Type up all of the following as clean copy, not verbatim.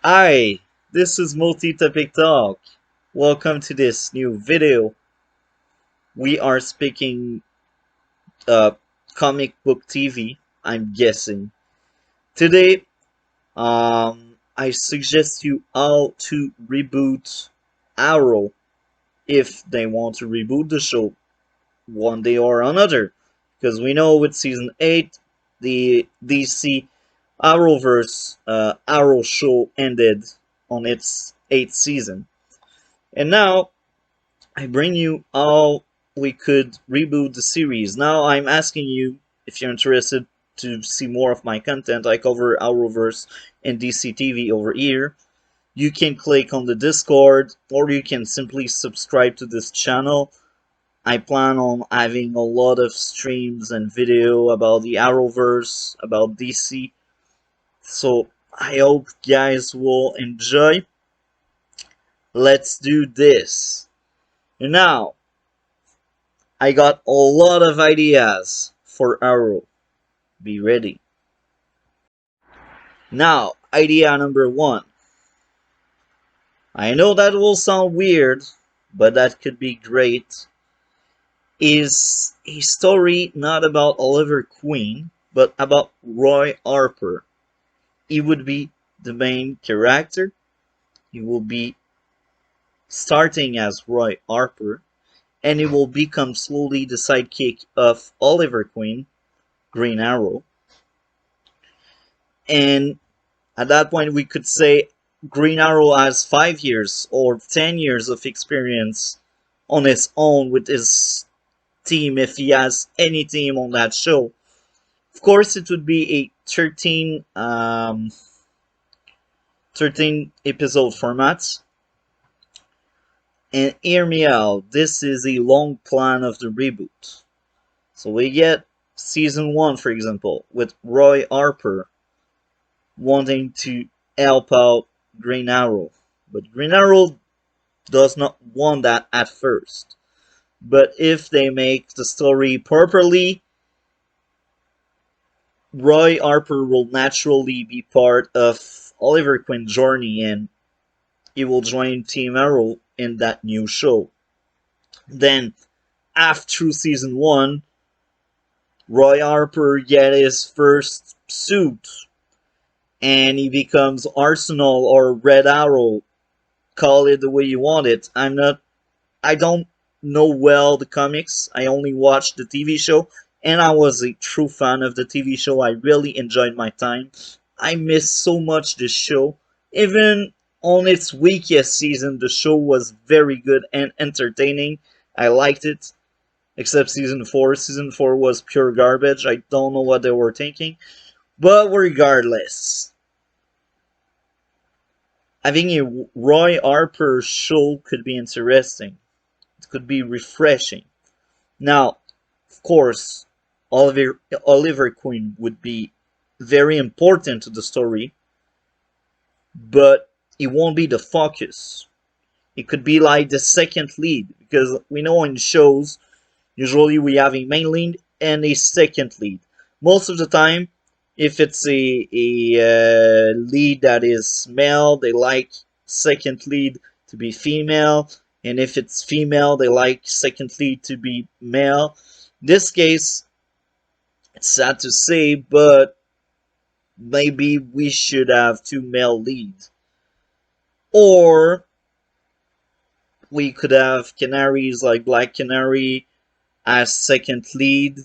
Hi, this is Multi-Topic Talk. Welcome to this new video. We are speaking uh, comic book TV, I'm guessing. Today, I suggest you all to reboot Arrow if they want to reboot the show one day or another. Because we know with season 8, the DC Arrowverse Arrow show ended on its 8th season. And now I bring you all we could reboot the series. Now I'm asking you if you're interested to see more of my content. I cover Arrowverse and DC TV over here. You can click on the Discord or you can simply subscribe to this channel. I plan on having a lot of streams and video about the Arrowverse, about DC. So I hope you guys will enjoy. Let's do this. And now, I got a lot of ideas for Arrow. Be ready. Now, idea number one. I know that will sound weird, but that could be great. Is a story not about Oliver Queen, but about Roy Harper. He would be the main character. He will be starting as Roy Harper, and he will become slowly the sidekick of Oliver Queen, Green Arrow. And at that point, we could say Green Arrow has 5 years or 10 years of experience on his own with his team if he has any team on that show. Of course, it would be a 13 episode format. And hear me out, this is a long plan of the reboot. So we get season 1, for example, with Roy Harper wanting to help out Green Arrow. But Green Arrow does not want that at first. But if they make the story properly, Roy Harper will naturally be part of Oliver Queen's journey and he will join Team Arrow in that new show. Then, after season 1, Roy Harper gets his first suit and he becomes Arsenal or Red Arrow. Call it the way you want it. I don't know well the comics. I only watched the TV show and I was a true fan of the TV show. I really enjoyed my time. I missed so much this show. Even on its weakest season, the show was very good and entertaining. I liked it. Except season 4. Season 4 was pure garbage. I don't know what they were thinking. But regardless, having a Roy Harper show could be interesting. It could be refreshing. Now, of course, Oliver Queen would be very important to the story, but it won't be the focus. It could be like the second lead, because we know in shows, usually we have a main lead and a second lead. Most of the time, if it's a lead that is male, they like second lead to be female, and if it's female, they like second lead to be male. In this case, it's sad to say, but maybe we should have two male leads. Or we could have canaries like Black Canary as second lead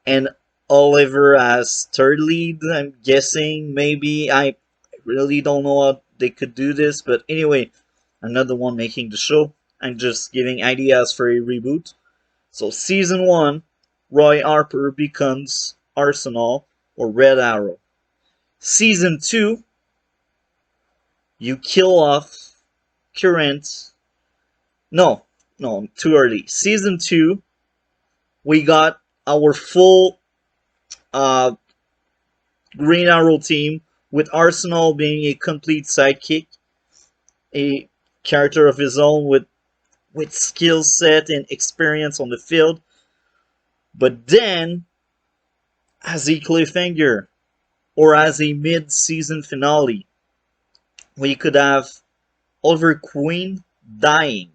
and Oliver as third lead. I'm guessing maybe. I really don't know how they could do this, but anyway, I'm not the one making the show. I'm just giving ideas for a reboot. So season 1, Roy Harper becomes Arsenal or Red Arrow. Season 2, you kill off current. No, too early. Season 2, we got our full uh, Green Arrow team with Arsenal being a complete sidekick, a character of his own with skill set and experience on the field. But then, as a cliffhanger or as a mid-season finale, we could have Oliver Queen dying.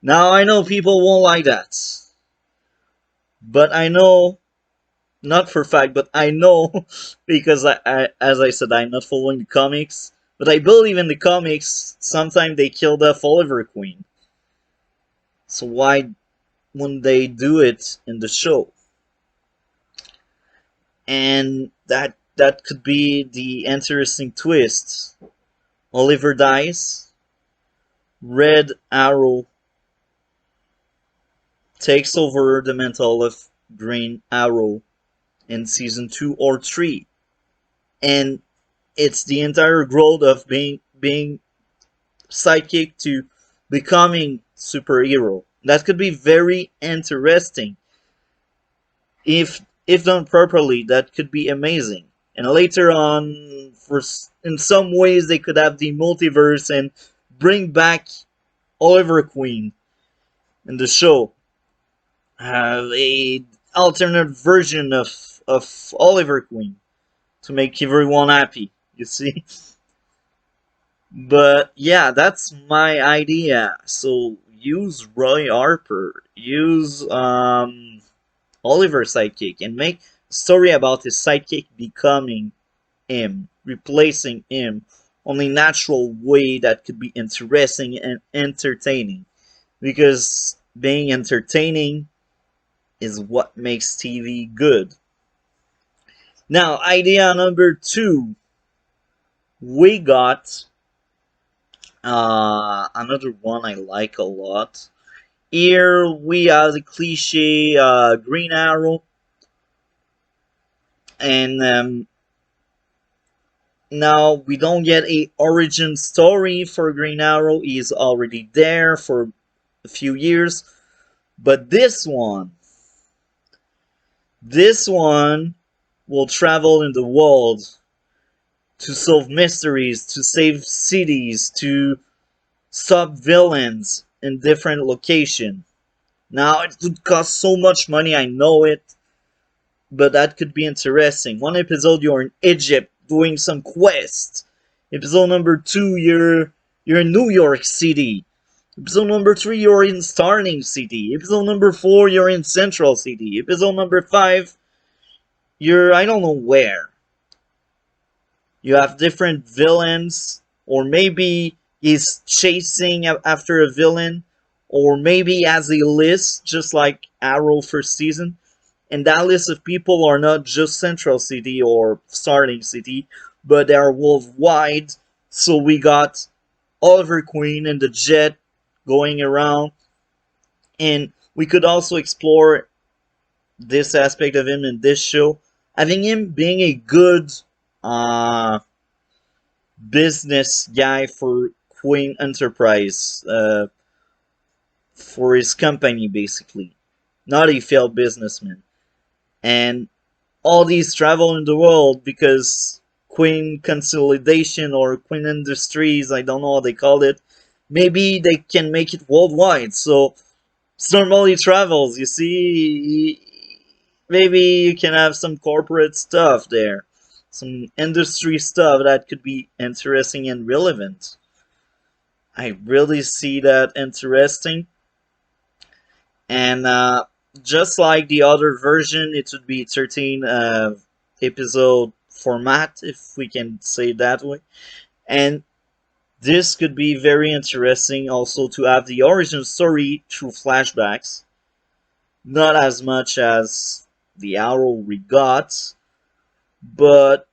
Now I know people won't like that, but I know, not for fact, but I know because as I said, I'm not following the comics, but I believe in the comics. Sometimes they killed off Oliver Queen, so why wouldn't they do it in the show? And that could be the interesting twist. Oliver dies. Red Arrow takes over the mantle of Green Arrow in season 2 or 3. And it's the entire growth of being sidekick to becoming superhero. That could be very interesting. If done properly, that could be amazing. And later on, in some ways, they could have the multiverse and bring back Oliver Queen in the show. Have a alternate version of Oliver Queen to make everyone happy. You see. But yeah, that's my idea. So use Roy Harper, use Oliver's sidekick, and make a story about his sidekick becoming him, replacing him, on a natural way that could be interesting and entertaining. Because being entertaining is what makes TV good. Now, idea number 2, we got another one I like a lot. Here we have the cliche Green Arrow, and now we don't get a origin story for Green Arrow. He's already there for a few years, but this one will travel in the world to solve mysteries, to save cities, to stop villains in different locations. Now, it would cost so much money, I know it, but that could be interesting. One episode, you're in Egypt doing some quest. Episode number 2, you're in New York City. Episode number 3, you're in Starling City. Episode number 4, you're in Central City. Episode number 5, you're I don't know where. You have different villains, or maybe he's chasing after a villain, or maybe he has a list, just like Arrow first season. And that list of people are not just Central City or Starling City, but they are worldwide. So we got Oliver Queen and the Jet going around, and we could also explore this aspect of him in this show, having him being a good uh, business guy for Queen Enterprise, for his company, basically. Not a failed businessman. And all these travel in the world because Queen Consolidation or Queen Industries, I don't know what they call it, maybe they can make it worldwide. So normally travels, you see, maybe you can have some corporate stuff there, some industry stuff that could be interesting and relevant. I really see that interesting. And just like the other version, it would be 13 episode format, if we can say it that way. And this could be very interesting also to have the origin story through flashbacks. Not as much as the Arrow we got, but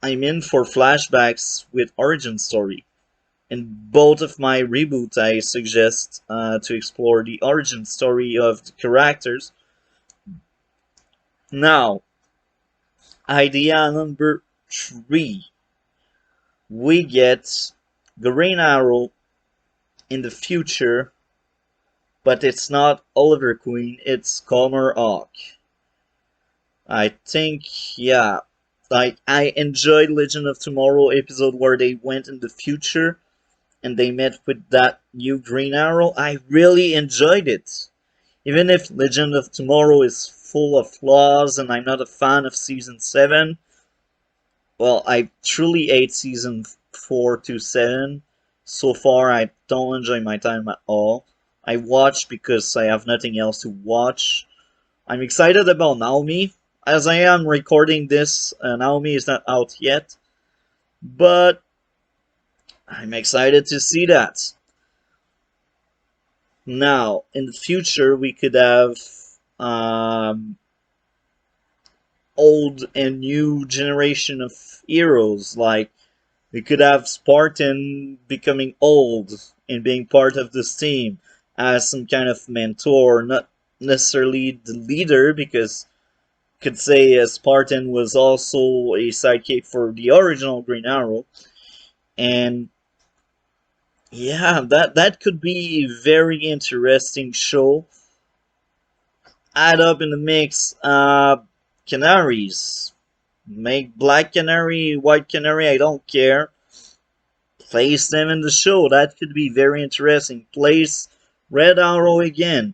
I'm in for flashbacks with origin story. In both of my reboots, I suggest to explore the origin story of the characters. Now, idea number 3. We get Green Arrow in the future, but it's not Oliver Queen, it's Calmer Hawk. I think, yeah, like I enjoyed Legend of Tomorrow episode where they went in the future and they met with that new Green Arrow. I really enjoyed it. Even if Legend of Tomorrow is full of flaws and I'm not a fan of season 7, well, I truly hate season 4 to 7. So far, I don't enjoy my time at all. I watch because I have nothing else to watch. I'm excited about Naomi. As I am recording this, Naomi is not out yet, but I'm excited to see that. Now, in the future, we could have um, old and new generation of heroes. Like, we could have Spartan becoming old and being part of this team as some kind of mentor, not necessarily the leader, because could say Spartan was also a sidekick for the original Green Arrow, and yeah, that could be a very interesting show. Add up in the mix, canaries. Make black canary, white canary, I don't care. Place them in the show. That could be very interesting. Place Red Arrow again.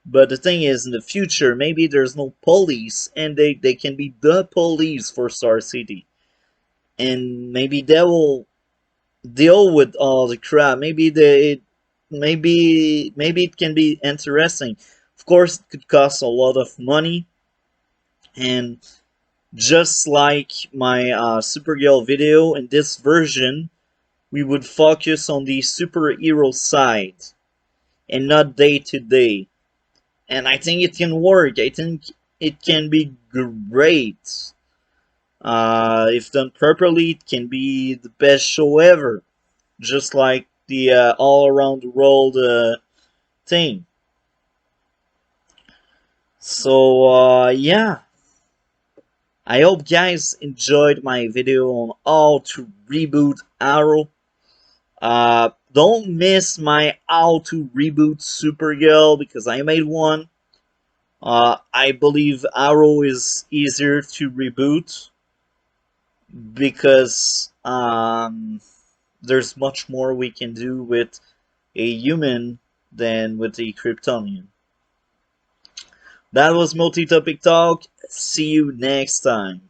But the thing is, in the future, maybe there's no police, and they can be the police for Star City. And maybe they will deal with all the crap. Maybe it can be interesting. Of course, it could cost a lot of money, and just like my Supergirl video, in this version, we would focus on the superhero side and not day to day. And I think it can work. I think it can be great. If done properly, it can be the best show ever. Just like the all around the world thing. So yeah, I hope guys enjoyed my video on how to reboot Arrow. Don't miss my how to reboot Supergirl because I made one. I believe Arrow is easier to reboot because there's much more we can do with a human than with a Kryptonian. That was Multi Topic Talk. See you next time.